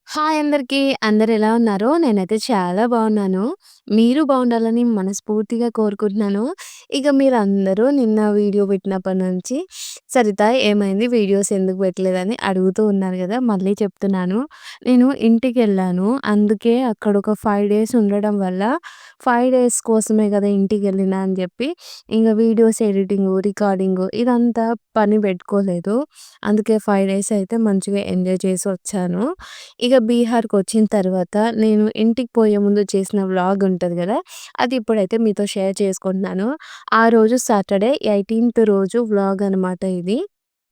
Hi అందరికీ. అందరెలా ఉన్నారు? నేనైతే చాలా బాగున్నాను. మీరు బాగుండాలని మనస్ఫూర్తిగా కోరుకుంటున్నాను. ఇక మీరందరూ నిన్న వీడియో పెట్టినప్పటి నుంచి "సరిత ఏమైంది? వీడియోస్ ఎందుకు పెట్టలేదని" అడుగుతూ ఉన్నారు గదా! మళ్ళీ చెప్తున్నాను. నేను ఇంటికెళ్ళాను. అందుకే అక్కడ ఒక 5 డేస్ ఉండడం వల్ల 5 డేస్ కోసమే గదా ఇంటికెళ్ళినా అని జెప్పి ఇంగ వీడియోస్ ఎడిటింగు, రికార్డింగు ఇదంతా పని పెట్టుకోలేదు. అందుకే 5 డేస్ అయితే మంచిగా ఎంజాయ్ చేసొచ్చాను. ఇక బీహార్‌కొచ్చిన తర్వాత నేను ఇంటికి పోయే ముందు చేసిన వ్లాగ్ ఉంటది గదా! అది ఇప్పుడైతే మీతో షేర్ చేసుకుంటున్నాను. ఆ రోజు సాటర్‌డే 18థ్ రోజు వ్లాగ్ అనమాట ఇది.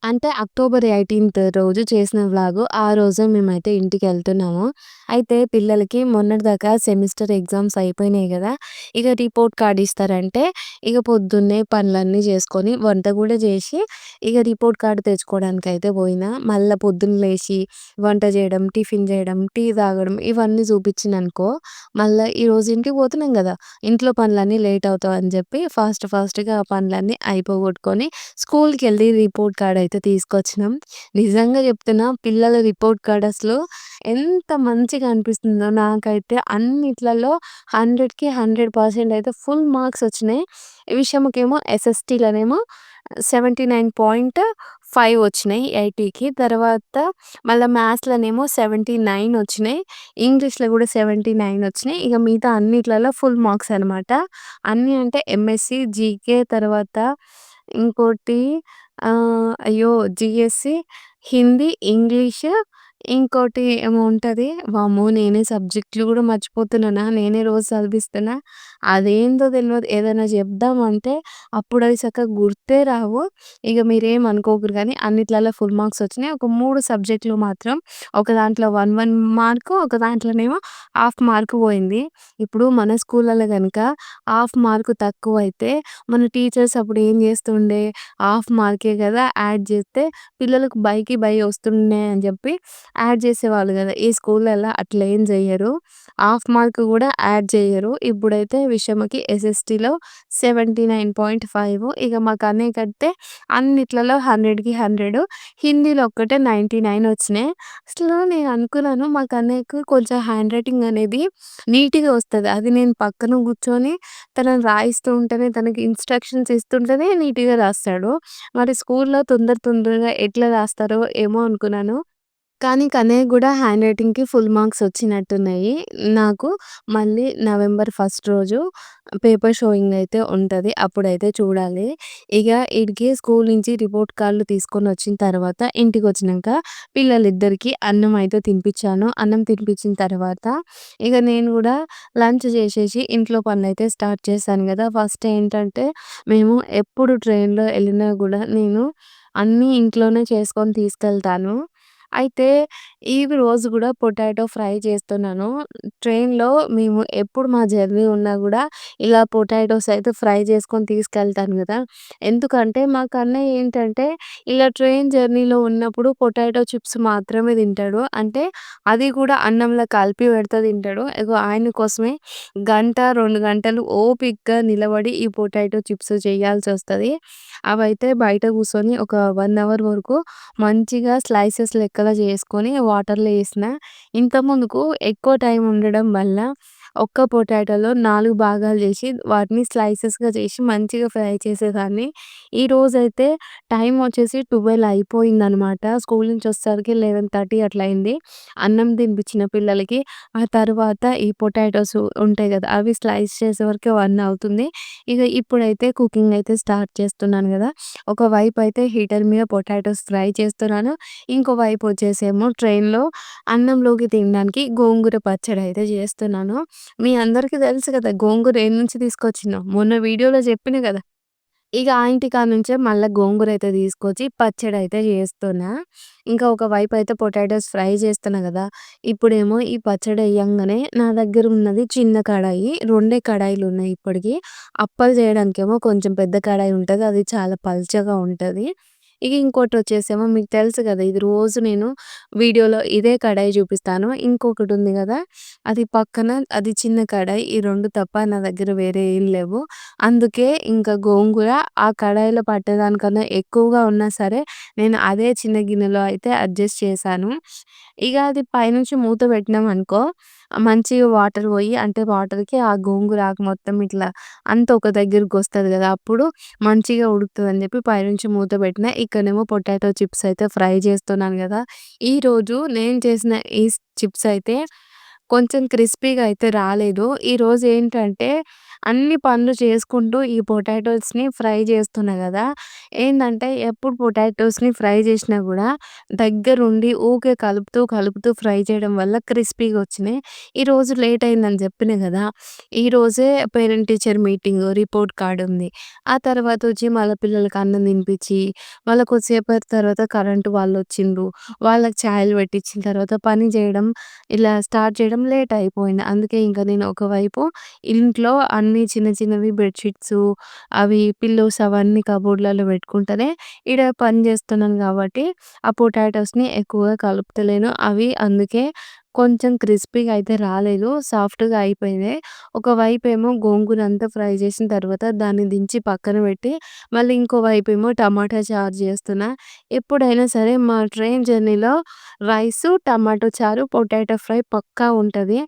అంటే అక్టోబర్ 18థ్ రోజు చేసిన వ్లాగు. ఆ రోజే మేమైతే ఇంటికెళ్తున్నాము. అయితే పిల్లలకి మొన్నటిదాకా సెమిస్టర్ ఎగ్జామ్స్ అయిపోయినాయి గదా! ఇక రిపోర్ట్ కార్డ్ ఇస్తారంటే, ఇక పొద్దున్నే పనులన్నీ చేసుకొని, వంట గూడా జేసి, ఇక రిపోర్ట్ కార్డ్ తెచ్చుకోవడానికైతే పోయినా. మళ్ళా పొద్దున్న లేసి వంట జేయడం, టిఫిన్ జేయడం, టీ తాగడం ఇవన్నీ చూపించిననుకో, మళ్ళా ఈరోజు ఇంటికి పోతున్నాం గదా! ఇంట్లో పనులన్నీ లేట్ అవుతావని జెప్పి ఫాస్ట్‌గా ఆ పనులన్నీ అయిపోగొట్టుకొని స్కూల్‌కెళ్ళి రిపోర్ట్ కార్డ్ అయితే తీసుకొచ్చినాం. నిజంగా చెప్తున్నా పిల్లల రిపోర్ట్ కార్డ్ అసలు ఎంత మంచిగా అనిపిస్తుందో నాకైతే అన్నిట్లలో 100కి 100% అయితే ఫుల్ మార్క్స్ వచ్చినాయి. ఈ విషయంకేమో ఎస్ఎస్‌టీలోనేమో 79.5 వచ్చినాయి 80కి. తర్వాత మళ్ళా మ్యాథ్స్‌లోనేమో 79 వచ్చినాయి. ఇంగ్లీష్‌లో కూడా 79 వచ్చినాయి. ఇక మిగతా అన్నిట్లలో ఫుల్ మార్క్స్ అనమాట. అన్నీ అంటే ఎంఎస్‌సి, జీకే తర్వాత ఇంకోటి అయ్యో! జీఎస్‌సి, హిందీ, ఇంగ్లీషు ఇంకోటి ఏమో ఉంటది. వామ్మో! నేనే సబ్జెక్ట్‌లు గూడా మర్చిపోతున్నానా? నేనే రోజు చదివిస్తున్నా. అదేందో తెలవదు. ఏదైనా చెప్దామంటే అప్పుడవి సక్కగా గుర్తే రావు. ఇగ మీరేమనుకోకుర్రి గానీ అన్నిట్లలో ఫుల్ మార్క్స్ వచ్చినాయి. ఒక 3 సబ్జెక్ట్‌లు మాత్రం ఒక దాంట్లో 1 మార్కు, ఒక దాంట్లోనేమో హాఫ్ మార్క్ పోయింది. ఇప్పుడు మన స్కూళ్ళలో గనుక హాఫ్ మార్క్ తక్కువైతే మన టీచర్స్ అప్పుడు ఏం జేస్తుండే హాఫ్ మార్కే గదా! యాడ్ జేస్తే పిల్లలకు బైకి బై వస్తున్నాయి అని జెప్పి యాడ్ జేసేవాళ్ళు గదా! ఈ స్కూల్‌లల్ల అట్లేం జెయ్యరు. హాఫ్ మార్క్ గూడా యాడ్ జెయ్యరు. ఇప్పుడైతే విషయంకి ఎస్ఎస్‌టీలో 79.5 ఇగ మా కన్నయ్యకైతే అన్నిట్లలో 100కి 100 హిందీలో ఒక్కటే 99 వచ్చినాయి. అసలు నేను అనుకున్నాను మా కన్నయ్యకి కొంచెం హ్యాండ్ రైటింగ్ అనేది నీట్‌గా వస్తది. అది నేను పక్కన గూర్చొని తనని రాయిస్తూ ఉంటేనే, తనకి ఇన్‌స్ట్రక్షన్స్ ఇస్తుంటేనే నీట్‌గా రాస్తాడు. మరి స్కూల్‌లో తొందరగా ఎట్లా రాస్తారో ఏమో అనుకున్నాను. కానీ కన్నయ్యకి గూడా హ్యాండ్ రైటింగ్‌కి ఫుల్ మార్క్స్ వచ్చినట్టున్నాయి. నాకు మళ్ళీ నవంబర్ ఫస్ట్ రోజు పేపర్ షోయింగ్ అయితే ఉంటది. అప్పుడైతే చూడాలి. ఇగ ఈడికి స్కూల్ నుంచి రిపోర్ట్ కార్డ్‌లు తీసుకొనొచ్చిన తర్వాత ఇంటికొచ్చినంక పిల్లలిద్దరికీ అన్నం అయితే తినిపిచ్చాను. అన్నం తినిపించిన తర్వాత ఇగ నేను గూడా లంచ్ చేసేసి ఇంట్లో పనులైతే స్టార్ట్ చేశాను గదా! ఫస్ట్ ఏంటంటే మేము ఎప్పుడు ట్రైన్‌లో ఎళ్ళినా గూడా నేను అన్నీ ఇంట్లోనే చేసుకొని తీసుకెళ్తాను. అయితే ఈ రోజు గూడా పొటాటో ఫ్రై చేస్తున్నాను. ట్రైన్‌లో మేము ఎప్పుడు మా జర్నీ ఉన్నా గూడా ఇలా పొటాటోస్ అయితే ఫ్రై చేసుకొని తీసుకెళ్తాను గదా! ఎందుకంటే మా కన్నయ్య ఏంటంటే ఇలా ట్రైన్ జర్నీలో ఉన్నప్పుడు పొటాటో చిప్స్ మాత్రమే తింటాడు. అంటే అది కూడా అన్నంలో కలిపి పెడితే తింటాడు. ఇగో ఆయన కోసమే గంట, 2 గంటలు ఓపికగా నిలబడి ఈ పొటాటో చిప్స్ చేయాల్సొస్తది. అవైతే బయట కూర్చొని ఒక 1 అవర్ వరకు మంచిగా స్లైసెస్ లెక్కలో చేసుకొని వాటర్‌లో ఏసిన. ఇంతకుముందుకు ఎక్కువ టైం ఉండడం వల్ల ఒక్క పొటాటోలో 4 భాగాలు చేసి వాటిని స్లైసెస్‌గా చేసి మంచిగా ఫ్రై చేసేదాన్ని. ఈరోజైతే టైం వచ్చేసి 12 అయిపోయిందనమాట. స్కూల్ నుంచి వచ్చేసరికి 11:30 అట్లా అయింది. అన్నం తినిపించిన పిల్లలకి. ఆ తర్వాత ఈ పొటాటోస్ ఉంటాయి గదా! అవి స్లైస్ చేసే వరకే 1 అవుతుంది. ఇగ ఇప్పుడైతే కుకింగ్ అయితే స్టార్ట్ చేస్తున్నాను గదా! ఒకవైపయితే హీటర్ మీద పొటాటోస్ ఫ్రై చేస్తున్నాను. ఇంకో వైపొచ్చేసేమో ట్రైన్‌లో అన్నంలోకి తినడానికి గోంగూర పచ్చడయితే జేస్తున్నాను. మీ అందరికీ తెలుసు కదా! గోంగూర ఏడ నుంచి తీసుకొచ్చినో. మొన్న వీడియోలో చెప్పిన గదా! ఇగ ఆ ఇంటికాడ నుంచే మళ్ళా గోంగూరైతే తీసుకొచ్చి పచ్చడయితే జేస్తున్నా. ఇంకా ఒక వైపయితే పొటాటోస్ ఫ్రై చేస్తున్నా గదా! ఇప్పుడేమో ఈ పచ్చడెయ్యంగానే నా దగ్గరున్నది చిన్న కడాయి. రెండే కడాయిలున్నాయి ఇప్పటికి. అప్పలు జేయడానికేమో కొంచెం పెద్ద కడాయి ఉంటది. అది చాలా పల్చగా ఉంటది. ఇక ఇంకోటొచ్చేసేమో మీకు తెలుసు గదా! ఇది రోజు నేను వీడియోలో ఇదే కడాయి చూపిస్తాను. ఇంకొకటుంది గదా! అది పక్కన అది చిన్న కడాయి. ఈ 2 తప్ప నా దగ్గర వేరే ఏం లేవు. అందుకే ఇంకా గోంగూర ఆ కడాయిలో పట్టేదానికన్నా ఎక్కువగా ఉన్నా సరే, నేను అదే చిన్న గిన్నెలో అయితే అడ్జస్ట్ చేశాను. ఇగ అది పైనుంచి మూత పెట్టినామనుకో, మంచిగా వాటర్ పోయి అంటే వాటర్‌కి ఆ గోంగూర ఆకు మొత్తం ఇట్లా అంతా ఒక దగ్గరకొస్తది గదా! అప్పుడు మంచిగా ఉడుకుతదని జెప్పి పైనుంచి మూత పెట్టినా. ఇక్కడనేమో పొటాటో చిప్స్ అయితే ఫ్రై చేస్తున్నాను గదా! ఈరోజు నేను చేసిన ఈ చిప్స్ అయితే కొంచెం క్రిస్పీగా అయితే రాలేదు. ఈరోజు ఏంటంటే అన్ని పనులు చేసుకుంటూ ఈ పొటాటోస్‌ని ఫ్రై చేస్తున్నా గదా! ఏందంటే ఎప్పుడు పొటాటోస్‌ని ఫ్రై చేసినా గూడా దగ్గరుండి ఊకే కలుపుతూ, కలుపుతూ ఫ్రై చేయడం వల్ల క్రిస్పీగొచ్చినాయి. ఈరోజు లేట్ అయిందని జెప్పినా గదా! ఈరోజే parent teacher meeting, report card ఉంది. ఆ తర్వాతొచ్చి మళ్ళా పిల్లలకి అన్నం తినిపిచ్చి, మళ్ళా కొద్దిసేపటి తర్వాత కరెంట్ వాళ్ళొచ్చిండ్రు. వాళ్ళకి చాయలు పెట్టిచ్చిన తర్వాత పని జేయడం ఇలా స్టార్ట్ చేయడం లేట్ అయిపోయింది. అందుకే ఇంక నేను ఒకవైపు ఇంట్లో అన్నీ చిన్న చిన్నవి బెడ్‌షీట్సు, అవి పిల్లోస్ అవన్నీ కబోర్డ్‌లలో పెట్టుకుంటనే ఈడ పని జేస్తున్నాను గాబట్టి, ఆ పొటాటోస్‌ని ఎక్కువగా కలుపుతలేను. అవి అందుకే కొంచెం క్రిస్పీగా అయితే రాలేదు. సాఫ్ట్‌గా అయిపోయినాయి. ఒకవైపేమో గోంగూర అంతా ఫ్రై చేసిన తర్వాత దాన్ని దించి పక్కన పెట్టి, మళ్ళీ ఇంకో వైపేమో టమాటా చారు జేస్తున్నా. ఎప్పుడైనా సరే మా ట్రైన్ జర్నీలో రైసు, టమాటో చారు, పొటాటో ఫ్రై పక్కా ఉంటది.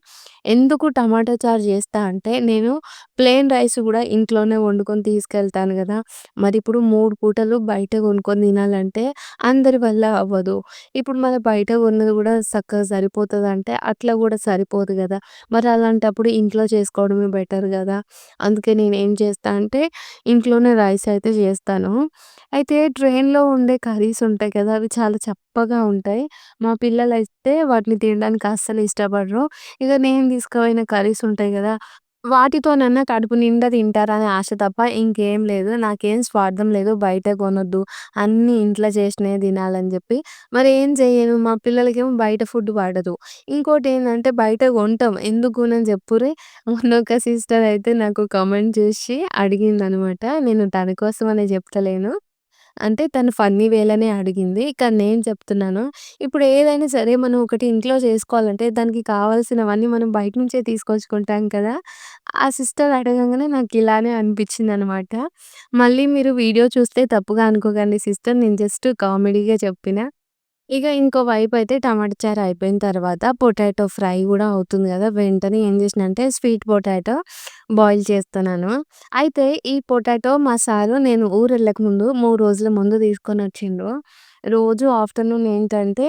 ఎందుకు టమాటా చారు జేస్తా అంటే, నేను ప్లెయిన్ రైస్ గూడా ఇంట్లోనే వండుకొని తీసుకెళ్తాను గదా! మరిప్పుడు 3 పూటలు బయట కొనుక్కొని తినాలంటే అందరి వల్ల అవ్వదు. ఇప్పుడు మన బయట కొన్నది గూడా సక్కగా సరిపోతదంటే అట్లా గూడా సరిపోదు గదా! మరి అలాంటప్పుడు ఇంట్లో చేసుకోవడమే బెటర్ గదా! అందుకే నేనేం చేస్తా అంటే ఇంట్లోనే రైస్ అయితే జేస్తాను. అయితే ట్రైన్‌లో ఉండే కర్రీస్ ఉంటాయి కదా! అవి చాలా చప్పగా ఉంటాయి. మా పిల్లలైతే వాటిని తినడానికి అస్సలు ఇష్టపడరు. ఇగ నేను తీసుకుపోయిన కర్రీస్ ఉంటాయి గదా! వాటితోనన్నా కడుపు నిండా తింటారనే ఆశ తప్ప ఇంకేం లేదు. నాకేం స్వార్థం లేదు. బయట కొనొద్దు. అన్నీ ఇంట్లో చేసినయే తినాలని జెప్పి. మరి ఏం చెయ్యను. మా పిల్లలకేమో బయట ఫుడ్ పడదు. ఇంకోటేందంటే బయట కొంటాం. ఎందుకు కొనం చెప్పుర్రి? మొన్న ఒక సిస్టర్ అయితే నాకు కామెంట్ చేసి అడిగిందనమాట. నేను తన కోసమనే చెప్తలేను. అంటే తను ఫన్నీ వేలోనే అడిగింది. కానీ నేను చెప్తున్నాను. ఇప్పుడు ఏదైనా సరే మనం ఒకటి ఇంట్లో చేసుకోవాలంటే దానికి కావాల్సినవన్నీ మనం బయట నుంచే తీసుకొచ్చుకుంటాం కదా! ఆ సిస్టర్ అడగంగానే నాకిలానే అనిపించిందనమాట. మళ్ళీ మీరు వీడియో చూస్తే తప్పుగా అనుకోకండి సిస్టర్. నేను జస్ట్ కామెడీగా చెప్పిన. ఇక ఇంకో వైపయితే టమాటా చారు అయిపోయిన తర్వాత పొటాటో ఫ్రై గూడా అవుతుంది గదా! వెంటనే ఏం జేసినా స్వీట్ పొటాటో బాయిల్ చేస్తున్నాను. అయితే ఈ పొటాటో మా సారు నేను ఊరెళ్ళక ముందు 3 రోజుల ముందు తీసుకొనొచ్చిండు. రోజు ఆఫ్టర్‌నూన్ ఏంటంటే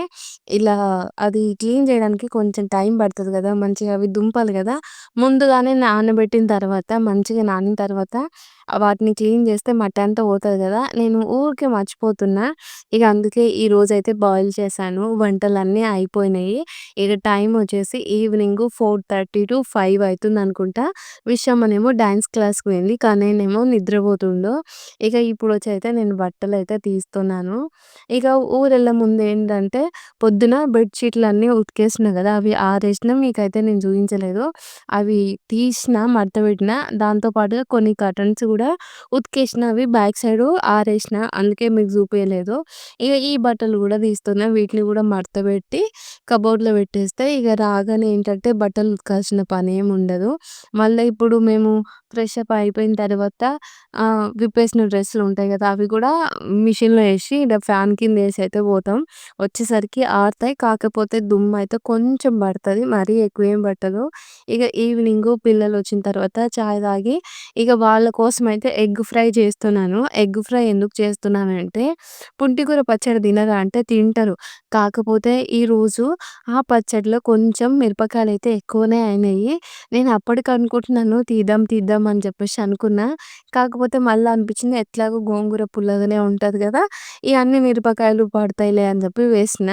ఇలా అది క్లీన్ జేయడానికి కొంచెం టైం పడతది గదా! మంచిగా అవి దుంపలు గదా! ముందుగానే నానబెట్టిన తర్వాత మంచిగా నానిన తర్వాత వాటిని క్లీన్ జేస్తే మట్టంతా పోతది గదా! నేను ఊరికే మర్చిపోతున్నా. ఇగ అందుకే ఈరోజైతే బాయిల్ చేశాను. వంటలన్నీ అయిపోయినాయి. ఇక టైమొచ్చేసి ఈవినింగు 4:30-5 అయితుందనుకుంటా. విషమనేమో డాన్స్ క్లాస్‌కి పోయింది. కన్నయ్యనేమో నిద్రపోతుండు. ఇక ఇప్పుడొచ్చయితే నేను బట్టలయితే తీస్తున్నాను. ఇక ఊరెళ్ళే ముందేంటంటే పొద్దున బెడ్ షీట్‌లన్నీ ఉతికేసిన గదా! అవి ఆరేసినా మీకైతే నేను చూయించలేదు. అవి తీసిన, మడతబెట్టిన దాంతో పాటుగా కొన్ని కర్టన్స్ గూడా ఉతికేసిన అవి బ్యాక్ సైడు ఆరేసిన. అందుకే మీకు చూపియలేదు. ఇగ ఈ బట్టలు గూడా తీస్తున్నా. వీటిని గూడా మడతబెట్టి కబోర్డ్‌లో పెట్టేస్తే ఇగ రాగానే ఏంటంటే బట్టలు ఉతకాల్సిన పనేముండదు. మళ్ళా ఇప్పుడు మేము ఫ్రెష్ అప్ అయిపోయిన తర్వాత విప్పేసిన డ్రెస్సులుంటాయి గదా! అవి గూడా మిషన్‌లో ఏసి ఈడ ఫ్యాన్ కిందేసి అయితే పోతాం. వచ్చేసరికి ఆరుతాయి. కాకపోతే దుమ్మయితే కొంచెం పడతది. మరీ ఎక్కువేం పట్టదు. ఇగ ఈవినింగు పిల్లలొచ్చిన తర్వాత చాయ్ తాగి ఇగ వాళ్ళ కోసమయితే ఎగ్ ఫ్రై చేస్తున్నాను. ఎగ్ ఫ్రై ఎందుకు చేస్తున్నానంటే పుంటికూర పచ్చడి తినరా అంటే తింటరు. కాకపోతే ఈరోజు ఆ పచ్చడిలో కొంచెం మిరపకాయలైతే ఎక్కువనే అయినయి. నేను అప్పటికనుకుంటున్నాను తీద్దాం, తీద్దాం అని చెప్పేసి అనుకున్నా. కాకపోతే మళ్ళా అనిపించింది ఎట్లాగో గోంగూర పుల్లగానే ఉంటది గదా! ఈ అన్ని మిరపకాయలు పడతాయిలే అని చెప్పి వేసిన.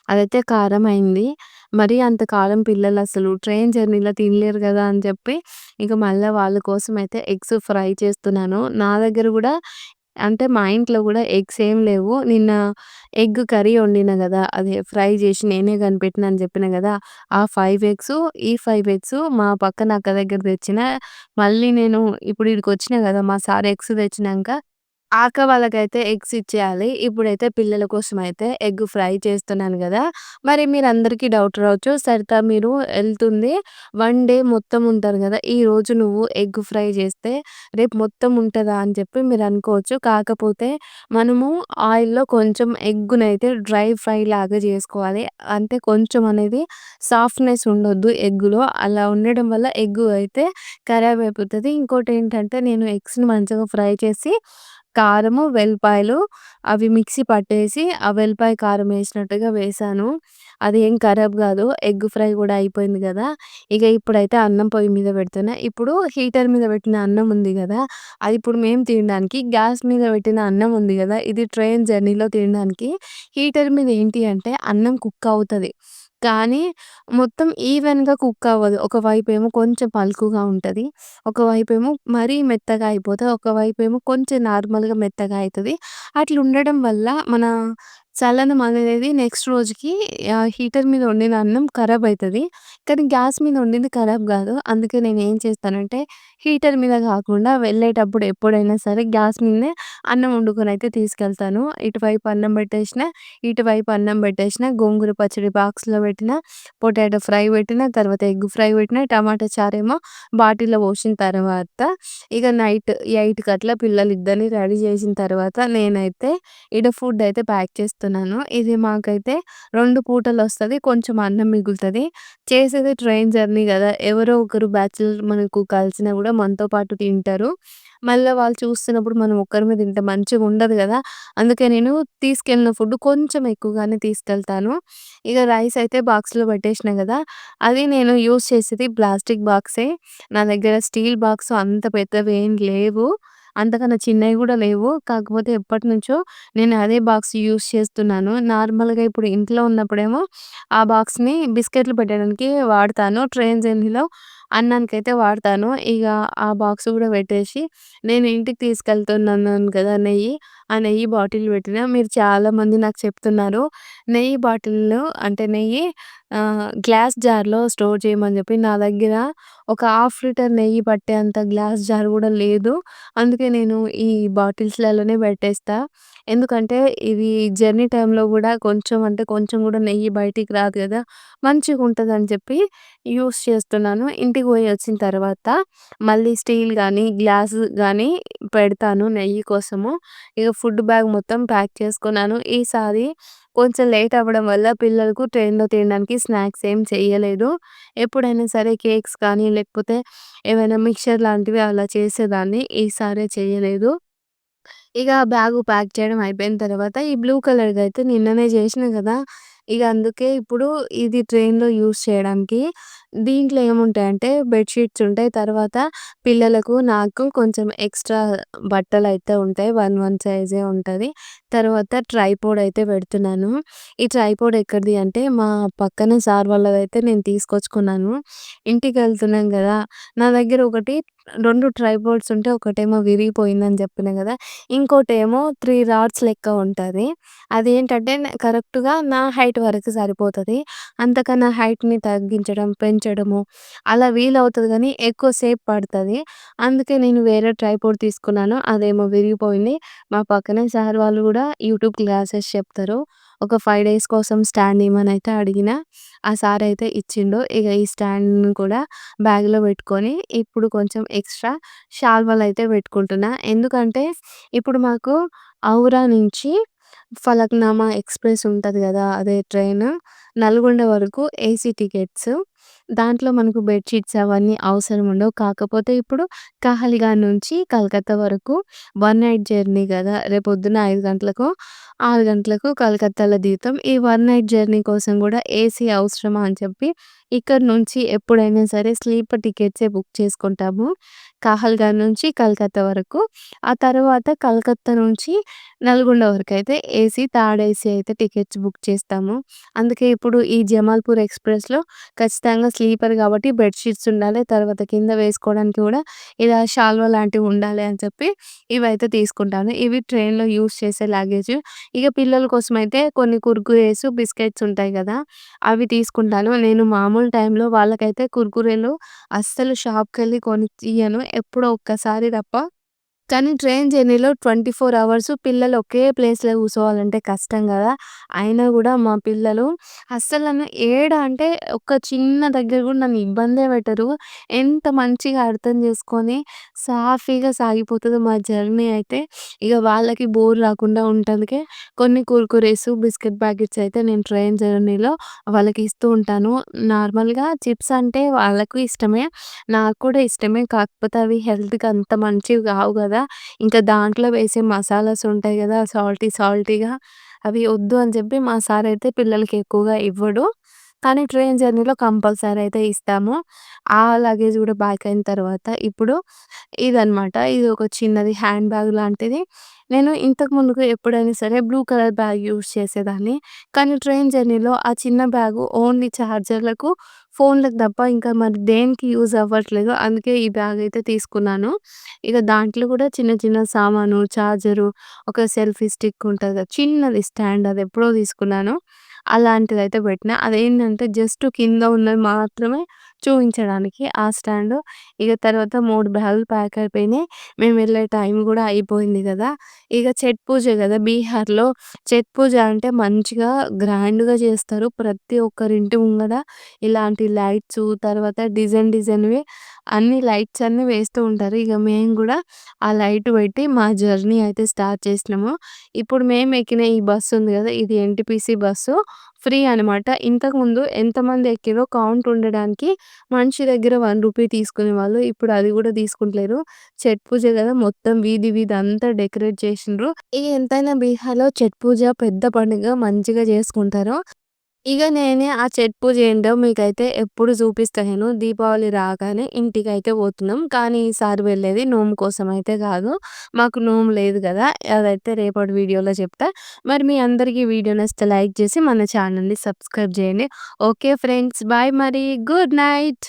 అదైతే కారం అయింది. మరీ అంత కారం పిల్లలసలు ట్రైన్ జర్నీలో తినలేరు గదా! అని చెప్పి ఇక మళ్ళా వాళ్ళ కోసమయితే ఎగ్స్ ఫ్రై చేస్తున్నాను. నా దగ్గర గూడా అంటే మా ఇంట్లో గూడా ఎగ్స్ ఏం లేవు. నిన్న ఎగ్ కర్రీ వండినా గదా! అదే ఫ్రై జేసి నేనే కనిపెట్టినా అని జెప్పినా గదా! ఆ 5 ఎగ్సు, ఈ 5 ఎగ్సు మా పక్కన అక్క దగ్గర తెచ్చిన. మళ్ళీ నేను ఇప్పుడు ఈడికొచ్చినా గదా! మా సార్ ఎగ్స్ తెచ్చినంక వాళ్ళకైతే ఎగ్స్ ఇచ్చేయాలి. ఇప్పుడైతే పిల్లల కోసమయితే ఎగ్ ఫ్రై చేస్తున్నాను గదా! మరి మీరందరికీ డౌట్ రావచ్చు. సరిత మీరు ఎళ్తుంది. వన్ డే మొత్తం ఉంటారు గదా! ఈరోజు నువ్వు ఎగ్ ఫ్రై చేస్తే రేపు మొత్తం ఉంటదా అని చెప్పి మీరనుకోవచ్చు. కాకపోతే మనము ఆయిల్‌లో కొంచెం ఎగ్గునైతే డ్రై ఫ్రై లాగా జేసుకోవాలి. అంటే కొంచెం అనేది సాఫ్ట్‌నెస్ ఉండొద్దు ఎగ్గులో. అలా ఉండడం వల్ల ఎగ్గు అయితే ఖరాబ్ అయిపోతది. ఇంకోటేంటంటే నేను ఎగ్స్‌ని మంచిగా ఫ్రై చేసి కారము, వెల్లిపాయలు అవి మిక్సీ పట్టేసి, ఆ వెల్లిపాయ, కారం ఏసినట్టుగా వేశాను. అది ఏం ఖరాబ్ గాదు. ఎగ్ ఫ్రై గూడా అయిపోయింది గదా! ఇగ ఇప్పుడైతే అన్నం పొయ్యి మీద పెడుతున్నా. ఇప్పుడు హీటర్ మీద పెట్టిన అన్నం ఉంది గదా! అది ఇప్పుడు మేము తినడానికి, గ్యాస్ మీద పెట్టిన అన్నం ఉంది గదా! ఇది ట్రైన్ జర్నీలో తినడానికి. హీటర్ మీద ఏంటి అంటే అన్నం కుక్ అవుతది. కానీ మొత్తం ఈవెన్‌గా కుక్ అవ్వదు. ఒకవైపేమో కొంచెం పలుకుగా ఉంటది. ఒకవైపేమో మరీ మెత్తగా అయిపోతది. ఒకవైపేమో కొంచెం నార్మల్‌గా మెత్తగా అయితది. అట్లుండడం వల్ల మన చలనం అనేది నెక్స్ట్ రోజుకి హీటర్ మీద వండిన అన్నం ఖరాబ్ అయితది. కానీ గ్యాస్ మీద వండింది ఖరాబ్ గాదు. అందుకే నేనేం చేస్తానంటే హీటర్ మీద గాకుండా వెళ్ళేటప్పుడు ఎప్పుడైనా సరే గ్యాస్ మీదనే అన్నం వండుకొనైతే తీసుకెళ్తాను. ఇటువైపు అన్నం పెట్టేసిన, ఇటువైపు అన్నం పెట్టేసిన, గోంగూర పచ్చడి బాక్స్‌లో పెట్టిన, పొటాటో ఫ్రై పెట్టిన, తర్వాత ఎగ్ ఫ్రై పెట్టిన, టమాటా చారేమో బాటిల్‌లో పోసిన తర్వాత ఇగ నైట్ 8కి అట్లా పిల్లలిద్దరిని రెడీ చేసిన తర్వాత నేనైతే ఈడ ఫుడ్ అయితే ప్యాక్ చేస్తున్నాను. ఇది మాకైతే 2 పూటలొస్తది. కొంచెం అన్నం మిగులుతది. చేసేది ట్రైన్ జర్నీ గదా! ఎవరో ఒకరు బ్యాచిలర్ మనకు కలిసినా గూడా మనతో పాటు తింటారు. మళ్ళా వాళ్ళు చూస్తున్నప్పుడు మనం ఒక్కరమే తింటే మంచిగుండదు గదా! అందుకే నేను తీసుకెళ్ళిన ఫుడ్ కొంచెం ఎక్కువగానే తీసుకెళ్తాను. ఇగ రైస్ అయితే బాక్స్‌లో పెట్టేసినా గదా! అది నేను యూజ్ చేసేది ప్లాస్టిక్ బాక్సే. నా దగ్గర స్టీల్ బాక్స్ అంత పెద్దవేం లేవు. అంతకన్నా చిన్నయి గూడా లేవు. కాకపోతే ఎప్పటినుంచో నేను అదే బాక్స్ యూజ్ చేస్తున్నాను. నార్మల్‌గా ఇప్పుడు ఇంట్లో ఉన్నప్పుడేమో ఆ బాక్స్‌ని బిస్కెట్‌లు పెట్టడానికి వాడతాను. ట్రైన్ జర్నీలో అన్నానికైతే వాడతాను. ఇగ ఆ బాక్స్ గూడా పెట్టేసి నేను ఇంటికి తీసుకెళ్తున్నానన్నాను కదా! నెయ్యి. ఆ నెయ్యి బాటిల్ పెట్టినా. మీరు చాలామంది నాకు చెప్తున్నారు. నెయ్యి బాటిల్‌లో అంటే నెయ్యి గ్లాస్ జార్‌లో స్టోర్ చేయమని జెప్పి. నా దగ్గర ఒక హాఫ్ లీటర్ నెయ్యి పట్టేంత గ్లాస్ జార్ గూడా లేదు. అందుకే నేను ఈ బాటిల్స్‌లలోనే పెట్టేస్తా. ఎందుకంటే ఇవి జర్నీ టైమ్‌లో గూడా కొంచెం అంటే కొంచెం గూడా నెయ్యి బయటికి రాదు గదా! మంచిగుంటదని చెప్పి యూజ్ చేస్తున్నాను. ఇంటికి పోయి వచ్చిన తర్వాత మళ్ళీ స్టీల్ గానీ, గ్లాస్ గానీ పెడతాను నెయ్యి కోసము. ఇగ ఫుడ్ బ్యాగ్ మొత్తం ప్యాక్ చేసుకున్నాను. ఈసారి కొంచెం లేట్ అవ్వడం వల్ల పిల్లలకు ట్రైన్‌లో తినడానికి స్నాక్స్ ఏం చెయ్యలేదు. ఎప్పుడైనా సరే కేక్స్ కానీ, లేకపోతే ఏవైనా మిక్స్చర్ లాంటివి అలా చేసేదాన్ని. ఈసారి చెయ్యలేదు. ఇక బ్యాగు ప్యాక్ చేయడం అయిపోయిన తర్వాత ఈ బ్లూ కలర్‌దయితే నిన్ననే జేసినా గదా! ఇగ అందుకే ఇప్పుడు ఇది ట్రైన్‌లో యూజ్ చేయడానికి. దీంట్లో ఏముంటాయంటే బెడ్ షీట్స్ ఉంటాయి. తర్వాత పిల్లలకు, నాకు కొంచెం ఎక్స్‌ట్రా బట్టలయితే ఉంటాయి. 1 సైజే ఉంటది. తర్వాత ట్రైపోడ్ అయితే పెడుతున్నాను. ఈ ట్రైపోడ్ ఎక్కడిది అంటే మా పక్కన సార్ వాళ్ళదైతే నేను తీసుకొచ్చుకున్నాను. ఇంటికెళ్తున్నాం గదా! నా దగ్గర ఒకటి 2 ట్రైపోడ్స్ ఉంటే ఒకటేమో విరిగిపోయిందని జెప్పినా గదా! ఇంకోటేమో 3 రాడ్స్ లెక్క ఉంటది. అదేంటంటే కరెక్ట్‌గా నా హైట్ వరకు సరిపోతది. అంతకన్నా హైట్‌ని తగ్గించడం, పెంచడము అలా వీలవుతది గానీ ఎక్కువ సేపు పడతది. అందుకే నేను వేరే ట్రైపోడ్ తీసుకున్నాను. అదేమో విరిగిపోయింది. మా పక్కనే సార్ వాళ్ళు గూడా యూట్యూబ్ క్లాసెస్ చెప్తారు. ఒక 5 డేస్ కోసం స్టాండ్ ఇయ్యమనయితే అడిగినా. ఆ సార్ అయితే ఇచ్చిండు. ఇగ ఈ స్టాండ్‌ని కూడా బ్యాగ్‌లో పెట్టుకొని ఇప్పుడు కొంచెం ఎక్స్‌ట్రా శాల్వాలయితే పెట్టుకుంటున్నా. ఎందుకంటే ఇప్పుడు మాకు ఔరా నుంచి ఫలక్నామా ఎక్స్‌ప్రెస్ ఉంటది గదా! అదే ట్రైను. నల్గొండ వరకు ఏసీ టికెట్స్. దాంట్లో మనకు బెడ్ షీట్స్ అవన్నీ అవసరం ఉండవు. కాకపోతే ఇప్పుడు కహల్గాన్ నుంచి కలకత్తా వరకు వన్ నైట్ జర్నీ గదా! రేపొద్దున 5 గంటలకో, 6 గంటలకు కలకత్తాలో దిగుతాం. ఈ వన్ నైట్ జర్నీ కోసం గూడా ఏసీ అవసరమా అని చెప్పి ఇక్కడి నుంచి ఎప్పుడైనా సరే స్లీపర్ టికెట్సే బుక్ చేసుకుంటాము. కహల్గాన్ నుంచి కలకత్తా వరకు. ఆ తర్వాత కలకత్తా నుంచి నల్గొండ వరకైతే ఏసీ, థర్డ్ ఏసీ అయితే టికెట్స్ బుక్ చేస్తాము. అందుకే ఇప్పుడు ఈ జమాల్‌పూర్ ఎక్స్‌ప్రెస్‌లో ఖచ్చితంగా స్లీపర్ గాబట్టి బెడ్ షీట్స్ ఉండాలి. తర్వాత కింద వేసుకోవడానికి గూడా ఇలా శాల్వా లాంటివి ఉండాలి అని చెప్పి ఇవైతే తీసుకుంటాను. ఇవి ట్రైన్‌లో యూజ్ చేసే లగేజ్. ఇక పిల్లల కోసమైతే కొన్ని కుర్కురేస్, బిస్కెట్స్ ఉంటాయి గదా! అవి తీసుకుంటాను. నేను మామూలు టైంలో వాళ్ళకైతే కుర్కురేలు అస్సలు షాప్‌కెళ్ళి కొనిచ్చియ్యను. ఎప్పుడో ఒక్కసారి తప్ప. కానీ ట్రైన్ జర్నీలో 24 అవర్స్ పిల్లలు ఒకే ప్లేస్‌లో కూర్చోవాలంటే కష్టం గదా! అయినా గూడా మా పిల్లలు అస్సలు నన్ను అంటే ఒక చిన్న దగ్గర గూడా నన్ను ఇబ్బందే పెట్టరు. ఎంత మంచిగా అర్థం చేసుకొని సాఫీగా సాగిపోతదో మా జర్నీ అయితే. ఇగ వాళ్ళకి బోర్ రాకుండా ఉండటానికే కొన్ని కుర్కురేస్, బిస్కెట్ ప్యాకెట్స్ అయితే నేను ట్రైన్ జర్నీలో వాళ్ళకి ఇస్తూ ఉంటాను. నార్మల్‌గా చిప్స్ అంటే వాళ్ళకు ఇష్టమే. నాకు కూడా ఇష్టమే. కాకపోతే అవి హెల్త్‌కి అంత మంచివి గావు గదా! ఇంకా దాంట్లో వేసే మసాలాస్ ఉంటాయి గదా! సాల్టీగా అవి ఒద్దు అని చెప్పి మా సారయితే పిల్లలకి ఎక్కువగా ఇవ్వడు. కానీ ట్రైన్ జర్నీలో కంపల్సరీ అయితే ఇస్తాము. ఆ లగేజ్ గూడా ప్యాక్ అయిన తర్వాత ఇప్పుడు ఇదనమాట. ఇది ఒక చిన్నది హ్యాండ్ బ్యాగ్ లాంటిది. నేను ఇంతకు ముందుకు ఎప్పుడైనా సరే బ్లూ కలర్ బ్యాగ్ యూజ్ చేసేదాన్ని. కానీ ట్రైన్ జర్నీలో ఆ చిన్న బ్యాగు ఓన్లీ చార్జర్‌లకు, ఫోన్‌లకు తప్ప ఇంకా మరి దేనికి యూజ్ అవ్వట్లేదు. అందుకే ఈ బ్యాగ్ అయితే తీసుకున్నాను. ఇక దాంట్లో కూడా చిన్న చిన్న సామాను, చార్జరు, ఒక సెల్ఫీ స్టిక్ ఉంటది కదా! చిన్నది స్టాండ్ అదెప్పుడో తీసుకున్నాను. అలాంటిదైతే పెట్టినా. అదేంటంటే జస్ట్ కింద ఉన్నది మాత్రమే చూయించడానికి ఆ స్టాండు. ఇగ తర్వాత 3 బ్యాగులు ప్యాక్ అయిపోయినాయి. మేమెళ్ళే టైం గూడా అయిపోయింది గదా! ఇగ ఛట్ పూజ గదా! బీహార్‌లో ఛట్ పూజ అంటే మంచిగా గ్రాండ్‌గా చేస్తారు. ప్రతి ఒక్కరింటి ముంగడ ఇలాంటి లైట్సు, తర్వాత డిజైన్‌వి అన్ని లైట్స్ అన్నీ వేస్తూ ఉంటారు. ఇగ మేము గూడా ఆ లైట్ పెట్టి మా జర్నీ అయితే స్టార్ట్ చేసినాము. ఇప్పుడు మేమెక్కిన ఈ బస్సుంది గదా! ఇది ఎన్‌టీపీసీ బస్సు. ఫ్రీ అనమాట. ఇంతకుముందు ఎంతమంది ఎక్కిర్రో కౌంట్ ఉండడానికి మనిషి దగ్గర రూ. 1 తీసుకునేవాళ్ళు. ఇప్పుడు అది గూడా తీసుకుంటలేరు. ఛట్ పూజ గదా! మొత్తం వీధి అంతా డెకరేట్ చేసిండ్రు. ఇగ ఎంతైనా బీహార్‌లో ఛట్ పూజ పెద్ద పండుగ మంచిగా చేసుకుంటారు. ఇగ నేనే ఆ ఛట్ పూజ ఏంటో మీకైతే ఎప్పుడు చూపిస్తా నేను. దీపావళి రాగానే ఇంటికైతే పోతున్నాం. కానీ ఈసారి వెళ్ళేది నోము కోసం అయితే కాదు. మాకు నోము లేదు గదా! అదైతే రేపటి వీడియోలో చెప్తా. మరి మీ అందరికీ వీడియో నచ్చితే లైక్ చేసి మన ఛానెల్‌ని సబ్స్క్రైబ్ చేయండి. Okay friends. బాయ్ మరి. Good night.